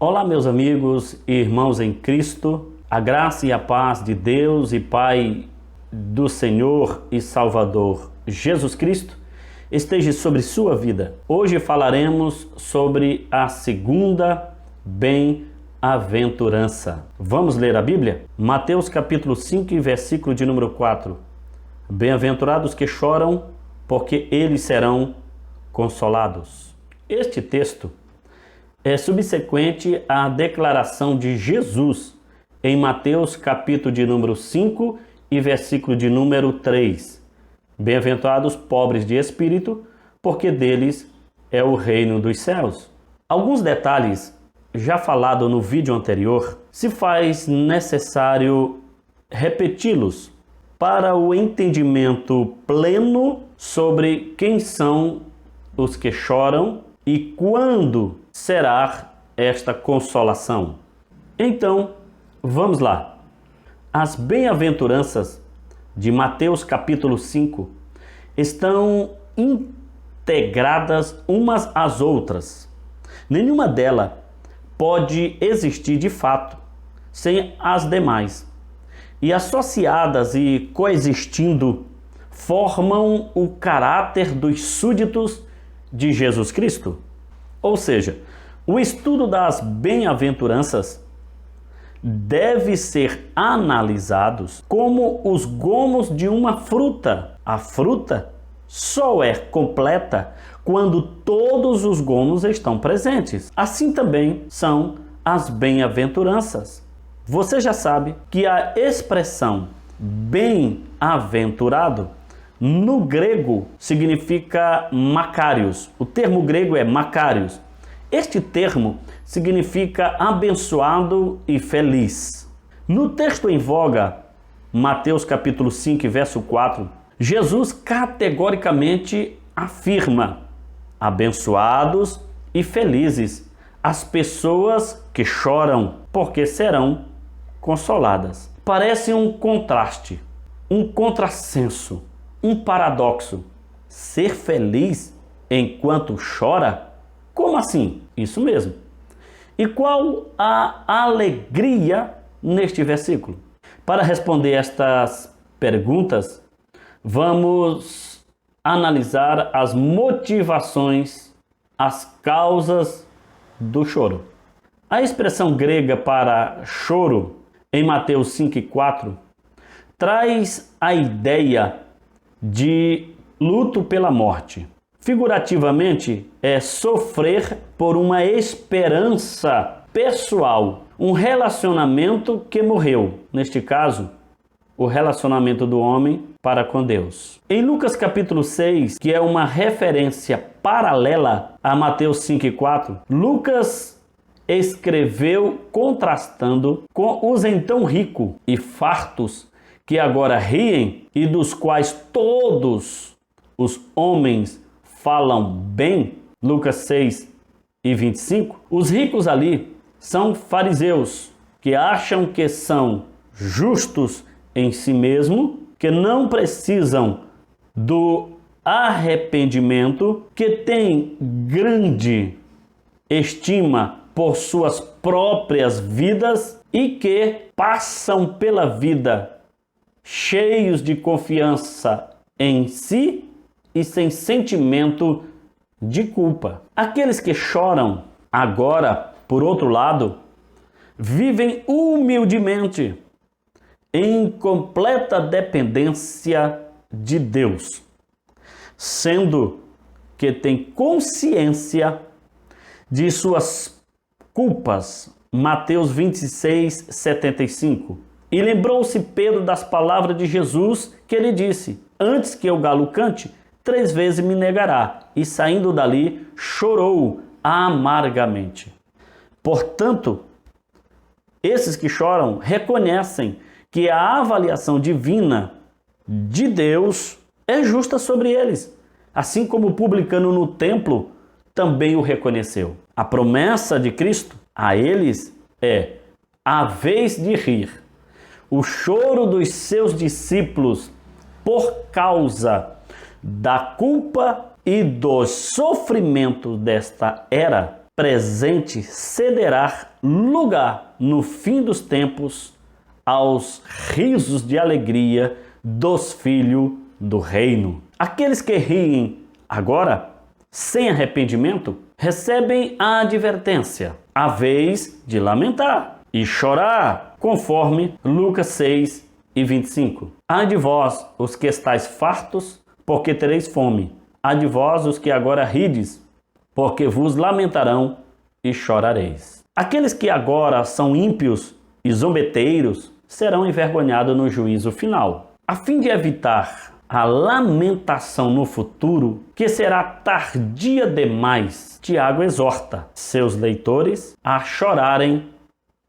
Olá, meus amigos e irmãos em Cristo, a graça e a paz de Deus e Pai do Senhor e Salvador Jesus Cristo esteja sobre sua vida. Hoje falaremos sobre a segunda bem-aventurança. Vamos ler a Bíblia? Mateus capítulo 5, versículo de número 4. Bem-aventurados que choram, porque eles serão consolados. Este texto é subsequente à declaração de Jesus em Mateus capítulo de número 5 e versículo de número 3. Bem-aventurados pobres de espírito, porque deles é o reino dos céus. Alguns detalhes já falado no vídeo anterior, se faz necessário repeti-los para o entendimento pleno sobre quem são os que choram e quando será esta consolação. Então, vamos lá. As bem-aventuranças de Mateus capítulo 5 estão integradas umas às outras. Nenhuma delas pode existir de fato sem as demais. E associadas e coexistindo formam o caráter dos súditos de Jesus Cristo. Ou seja, o estudo das bem-aventuranças deve ser analisados como os gomos de uma fruta. A fruta só é completa quando todos os gomos estão presentes. Assim também são as bem-aventuranças. Você já sabe que a expressão bem-aventurado no grego significa makarios. O termo grego é makarios. Este termo significa abençoado e feliz. No texto em voga, Mateus capítulo 5, verso 4, Jesus categoricamente afirma: abençoados e felizes as pessoas que choram, porque serão consoladas. Parece um contraste, um contrassenso, um paradoxo. Ser feliz enquanto chora? Como assim? Isso mesmo. E qual a alegria neste versículo? Para responder estas perguntas, vamos analisar as motivações, as causas do choro. A expressão grega para choro em Mateus 5:4 traz a ideia de luto pela morte. Figurativamente, é sofrer por uma esperança pessoal, um relacionamento que morreu. Neste caso, o relacionamento do homem para com Deus. Em Lucas capítulo 6, que é uma referência paralela a Mateus 5:4, Lucas escreveu contrastando com os então ricos e fartos que agora riem e dos quais todos os homens falam bem. Lucas 6:25. Os ricos ali são fariseus que acham que são justos em si mesmos, que não precisam do arrependimento, que têm grande estima por suas próprias vidas e que passam pela vida cheios de confiança em si e sem sentimento de culpa. Aqueles que choram agora, por outro lado, vivem humildemente em completa dependência de Deus, sendo que têm consciência de suas culpas. Mateus 26:75. E lembrou-se Pedro das palavras de Jesus, que ele disse: antes que o galo cante, 3 vezes me negará. E saindo dali, chorou amargamente. Portanto, esses que choram reconhecem que a avaliação divina de Deus é justa sobre eles, assim como o publicano no templo também o reconheceu. A promessa de Cristo a eles é a vez de rir. O choro dos seus discípulos por causa da culpa e do sofrimento desta era presente cederá lugar no fim dos tempos aos risos de alegria dos filhos do reino. Aqueles que riem agora, sem arrependimento, recebem a advertência, a vez de lamentar e chorar, conforme Lucas 6:25. Ai de vós, os que estáis fartos, porque tereis fome. Ai de vós, os que agora rides, porque vos lamentarão e chorareis. Aqueles que agora são ímpios e zombeteiros serão envergonhados no juízo final. A fim de evitar a lamentação no futuro, que será tardia demais, Tiago exorta seus leitores a chorarem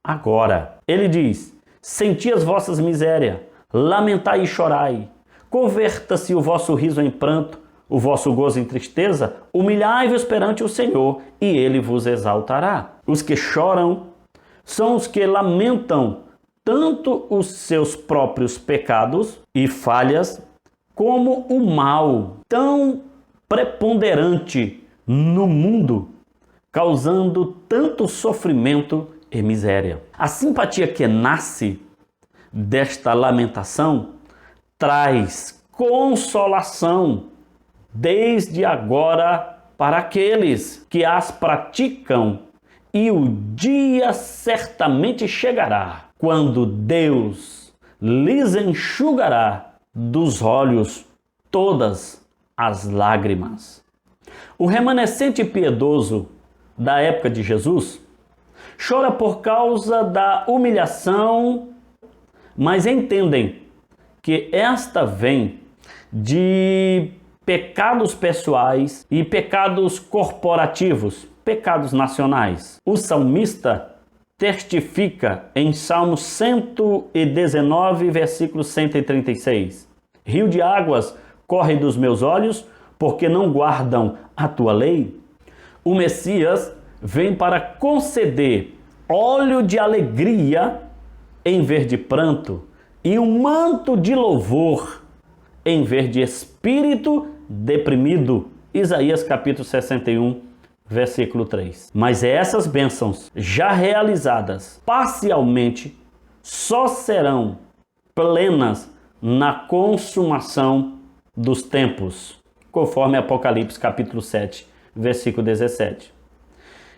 agora. Ele diz: senti as vossas misérias, lamentai e chorai. Converta-se o vosso riso em pranto, o vosso gozo em tristeza. Humilhai-vos perante o Senhor, e Ele vos exaltará. Os que choram são os que lamentam tanto os seus próprios pecados e falhas, como o mal tão preponderante no mundo, causando tanto sofrimento e miséria. A simpatia que nasce desta lamentação traz consolação desde agora para aqueles que as praticam, e o dia certamente chegará quando Deus lhes enxugará dos olhos todas as lágrimas. O remanescente piedoso da época de Jesus chora por causa da humilhação, mas entendem que esta vem de pecados pessoais e pecados corporativos, pecados nacionais. O salmista testifica em Salmo 119, versículo 136. Rio de águas corre dos meus olhos, porque não guardam a tua lei. O Messias vem para conceder óleo de alegria em vez de pranto e um manto de louvor em vez de espírito deprimido. Isaías capítulo 61, versículo 3. Mas essas bênçãos já realizadas parcialmente só serão plenas na consumação dos tempos, conforme Apocalipse capítulo 7, versículo 17.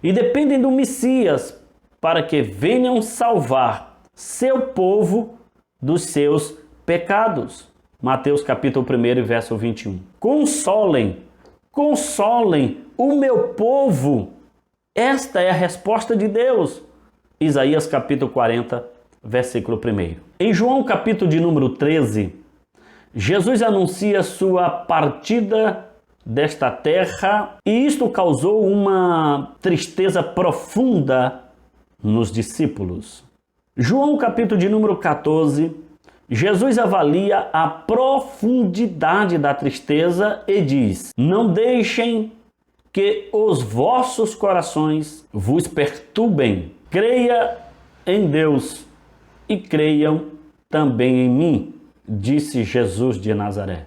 E dependem do Messias para que venham salvar seu povo dos seus pecados. Mateus capítulo 1, verso 21. Consolem o meu povo. Esta é a resposta de Deus. Isaías capítulo 40, versículo 1. Em João capítulo de número 13, Jesus anuncia sua partida desta terra, e isto causou uma tristeza profunda nos discípulos. João capítulo de número 14, Jesus avalia a profundidade da tristeza e diz: não deixem que os vossos corações vos perturbem. Creia em Deus e creiam também em mim, disse Jesus de Nazaré.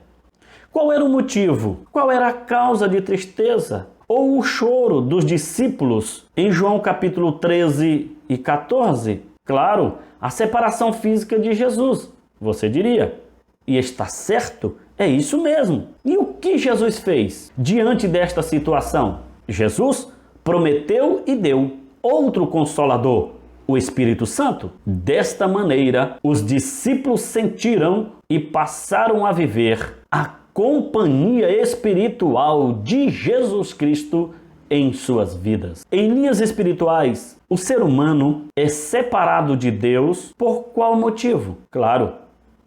Qual era o motivo? Qual era a causa de tristeza ou o choro dos discípulos em João capítulo 13 e 14? Claro, a separação física de Jesus. Você diria, e está certo, é isso mesmo. E o que Jesus fez diante desta situação? Jesus prometeu e deu outro Consolador, o Espírito Santo. Desta maneira, os discípulos sentiram e passaram a viver a companhia espiritual de Jesus Cristo em suas vidas. Em linhas espirituais, o ser humano é separado de Deus por qual motivo? Claro,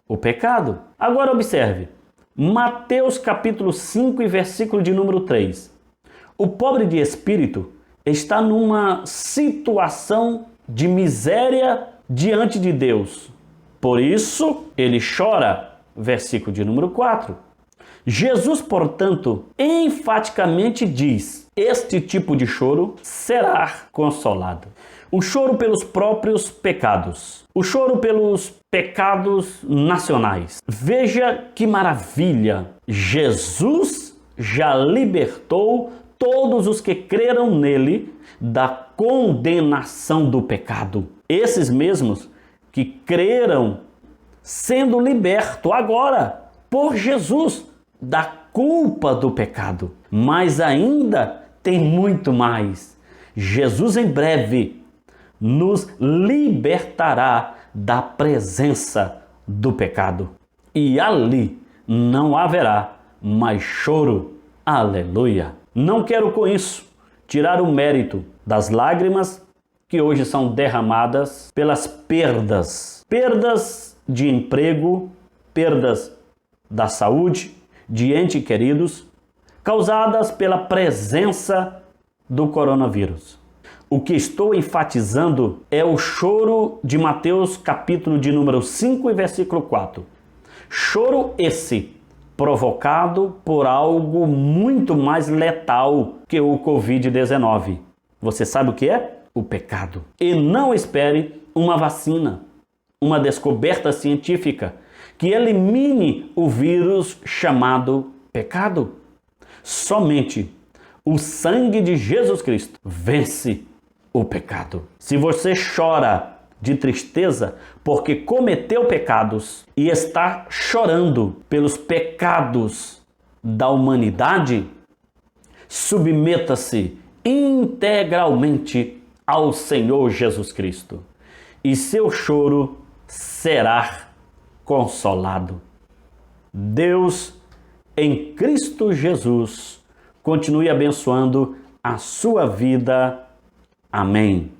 o pecado. Agora observe, Mateus capítulo 5 e versículo de número 3. O pobre de espírito está numa situação de miséria diante de Deus. Por isso, ele chora. Versículo de número 4. Jesus, portanto, enfaticamente diz: este tipo de choro será consolado. O choro pelos próprios pecados. O choro pelos pecados nacionais. Veja que maravilha! Jesus já libertou todos os que creram nele da condenação do pecado. Esses mesmos que creram sendo libertos agora por Jesus da culpa do pecado. Mas ainda tem muito mais. Jesus em breve nos libertará da presença do pecado. E ali não haverá mais choro. Aleluia! Não quero com isso tirar o mérito das lágrimas que hoje são derramadas pelas perdas. Perdas de emprego, perdas da saúde, de entes queridos, causadas pela presença do coronavírus. O que estou enfatizando é o choro de Mateus, capítulo de número 5 e versículo 4. Choro esse provocado por algo muito mais letal que o Covid-19. Você sabe o que é? O pecado. E não espere uma vacina, uma descoberta científica que elimine o vírus chamado pecado. Somente o sangue de Jesus Cristo vence o pecado. Se você chora de tristeza porque cometeu pecados e está chorando pelos pecados da humanidade, submeta-se integralmente ao Senhor Jesus Cristo e seu choro será consolado. Deus, em Cristo Jesus, continue abençoando a sua vida. Amém.